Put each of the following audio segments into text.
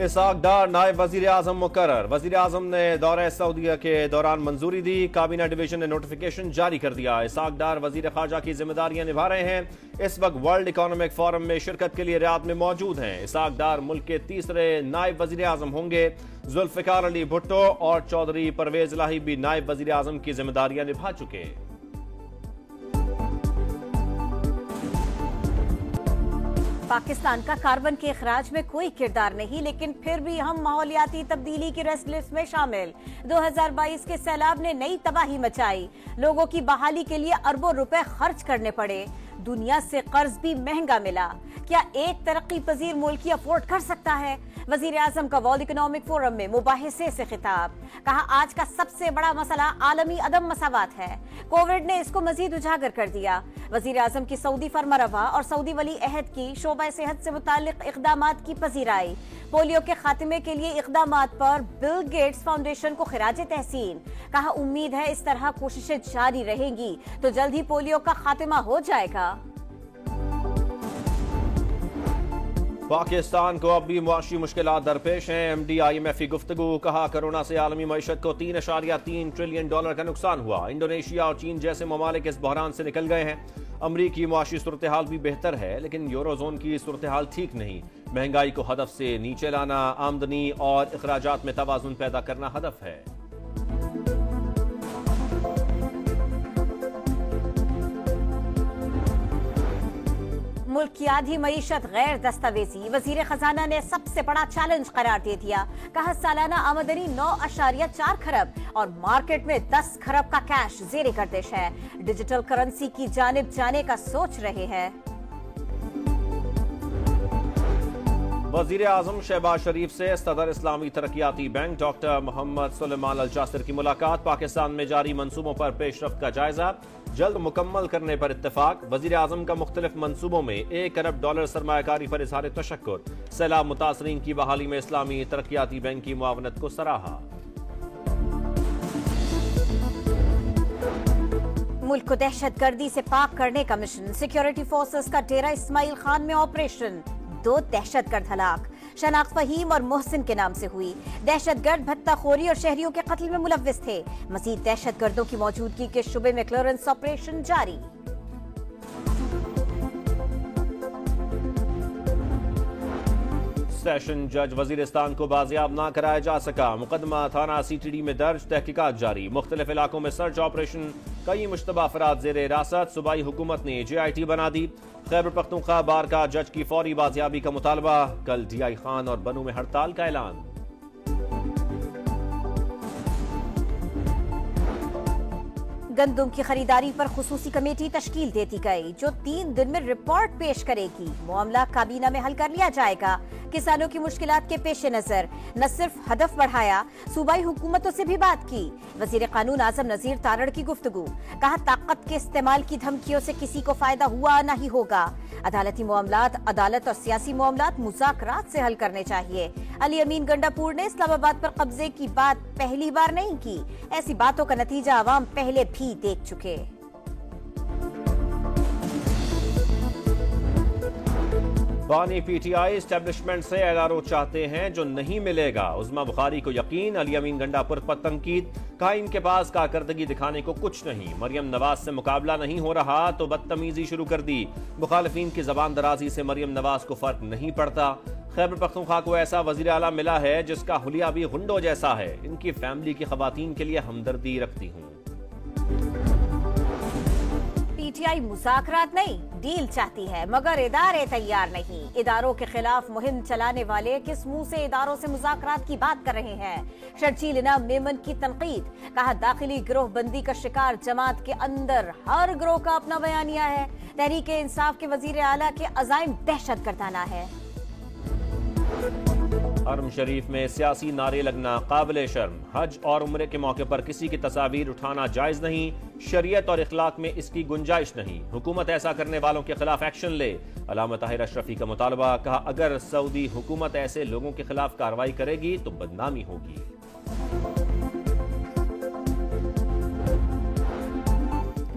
اسحاق ڈار نائب وزیر اعظم مقرر۔ وزیر اعظم نے دورہ سعودیہ کے دوران منظوری دی، کابینہ ڈویژن نے نوٹیفیکیشن جاری کر دیا۔ اسحاق ڈار وزیر خارجہ کی ذمہ داریاں نبھا رہے ہیں، اس وقت ورلڈ اکنامک فورم میں شرکت کے لیے ریاض میں موجود ہیں۔ اسحاق ڈار ملک کے تیسرے نائب وزیر اعظم ہوں گے۔ ذوالفقار علی بھٹو اور چودھری پرویز الہی بھی نائب وزیر اعظم کی ذمہ داریاں نبھا چکے۔ پاکستان کا کاربن کے اخراج میں کوئی کردار نہیں، لیکن پھر بھی ہم ماحولیاتی تبدیلی کی ریڈ لسٹ میں شامل۔ 2022 کے سیلاب نے نئی تباہی مچائی، لوگوں کی بحالی کے لیے اربوں روپے خرچ کرنے پڑے، دنیا سے قرض بھی مہنگا ملا۔ کیا ایک ترقی پذیر ملک یہ افورڈ کر سکتا ہے؟ وزیر اعظم کا ورلڈ اکنامک فورم میں مباحثے سے خطاب، کہا آج کا سب سے بڑا مسئلہ عالمی عدم مساوات ہے، کووڈ نے اس کو مزید اجاگر کر دیا۔ وزیر اعظم کی سعودی فرمانروا اور سعودی ولی عہد کی شعبہ صحت سے متعلق اقدامات کی پذیرائی، پولیو کے خاتمے کے لیے اقدامات پر بل گیٹس فاؤنڈیشن کو خراج تحسین، کہا امید ہے اس طرح کوششیں جاری رہیں گی تو جلد ہی پولیو کا خاتمہ ہو جائے گا۔ پاکستان کو اب بھی معاشی مشکلات درپیش ہیں، M D I M F کی گفتگو، کہا کورونا سے عالمی معیشت کو $3.3 ٹریلین کا نقصان ہوا، انڈونیشیا اور چین جیسے ممالک اس بحران سے نکل گئے ہیں۔ امریکی معاشی صورتحال بھی بہتر ہے، لیکن یورو زون کی صورتحال ٹھیک نہیں، مہنگائی کو ہدف سے نیچے لانا، آمدنی اور اخراجات میں توازن پیدا کرنا ہدف ہے۔ ملک کی آدھی معیشت غیر دستاویزی، وزیر خزانہ نے سب سے بڑا چیلنج قرار دے دیا، کہا سالانہ آمدنی 9.4 کھرب اور مارکیٹ میں 10 کھرب کا کیش زیر گردش ہے، ڈیجیٹل کرنسی کی جانب جانے کا سوچ رہے ہیں۔ وزیر اعظم شہباز شریف سے صدر اسلامی ترقیاتی بینک ڈاکٹر محمد سلیمان الجاسر کی ملاقات، پاکستان میں جاری منصوبوں پر پیش رفت کا جائزہ، جلد مکمل کرنے پر اتفاق۔ وزیر اعظم کا مختلف منصوبوں میں $1 ارب سرمایہ کاری پر اظہار تشکر، سیلاب متاثرین کی بحالی میں اسلامی ترقیاتی بینک کی معاونت کو سراہا۔ ملک کو دہشت گردی سے پاک کرنے کا مشن، سیکیورٹی فورسز کا ڈیرہ اسماعیل خان میں آپریشن، 2 دہشت گرد ہلاک، شناخت فہیم اور محسن کے نام سے ہوئی، دہشت گرد بھتہ خوری اور شہریوں کے قتل میں ملوث تھے، مزید دہشت گردوں کی موجودگی کے شبے میں کلیئرنس آپریشن جاری۔ سیشن جج وزیرستان کو بازیاب نہ کرایا جا سکا، مقدمہ تھانہ سی ٹی ڈی میں درج، تحقیقات جاری، مختلف علاقوں میں سرچ آپریشن، کئی مشتبہ افراد زیر حراست، صوبائی حکومت نے جے آئی ٹی بنا دی۔ خیبر پختونخوا بار کا جج کی فوری بازیابی کا مطالبہ، کل ڈی آئی خان اور بنو میں ہڑتال کا اعلان۔ گندم کی خریداری پر خصوصی کمیٹی تشکیل دے دی گئی، جو 3 دن میں رپورٹ پیش کرے گی، معاملہ کابینہ میں حل کر لیا جائے گا۔ کسانوں کی مشکلات کے پیش نظر نہ صرف ہدف بڑھایا، صوبائی حکومتوں سے بھی بات کی۔ وزیر قانون اعظم نذیر تارڑ کی گفتگو، کہا طاقت کے استعمال کی دھمکیوں سے کسی کو فائدہ ہوا نہ ہی ہوگا، عدالتی معاملات عدالت اور سیاسی معاملات مذاکرات سے حل کرنے چاہیے۔ علی امین گنڈاپور نے اسلام آباد پر قبضے کی بات پہلی بار نہیں کی، ایسی باتوں کا نتیجہ عوام پہلے بھی دیکھ چکے۔ بانی پی ٹی آئی اسٹیبلشمنٹ سے ایل چاہتے ہیں جو نہیں ملے گا، عظمیٰ بخاری کو یقین، علی امین گنڈاپور پر تنقید، کہا ان کے پاس کارکردگی دکھانے کو کچھ نہیں، مریم نواز سے مقابلہ نہیں ہو رہا تو بدتمیزی شروع کر دی، مخالفین کی زبان درازی سے مریم نواز کو فرق نہیں پڑتا۔ خیبر پختونخوا کو ایسا وزیر اعلیٰ ملا ہے جس کا حلیہ بھی غنڈوں جیسا ہے، ان کی فیملی کی خواتین کے لیے ہمدردی رکھتی ہوں۔ پی ٹی آئی مذاکرات نہیں ڈیل چاہتی ہے، مگر ادارے تیار نہیں، اداروں کے خلاف مہم چلانے والے کس منہ سے اداروں سے مذاکرات کی بات کر رہے ہیں؟ شرجیل انعام میمن کی تنقید، کہا داخلی گروہ بندی کا شکار جماعت کے اندر ہر گروہ کا اپنا بیانیہ ہے، تحریک انصاف کے وزیر اعلیٰ کے عزائم دہشت گردانہ ہے۔ حرم شریف میں سیاسی نعرے لگنا قابل شرم، حج اور عمرے کے موقع پر کسی کی تصاویر اٹھانا جائز نہیں، شریعت اور اخلاق میں اس کی گنجائش نہیں، حکومت ایسا کرنے والوں کے خلاف ایکشن لے، علامہ طاہر اشرفی کا مطالبہ، کہا اگر سعودی حکومت ایسے لوگوں کے خلاف کارروائی کرے گی تو بدنامی ہوگی۔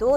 2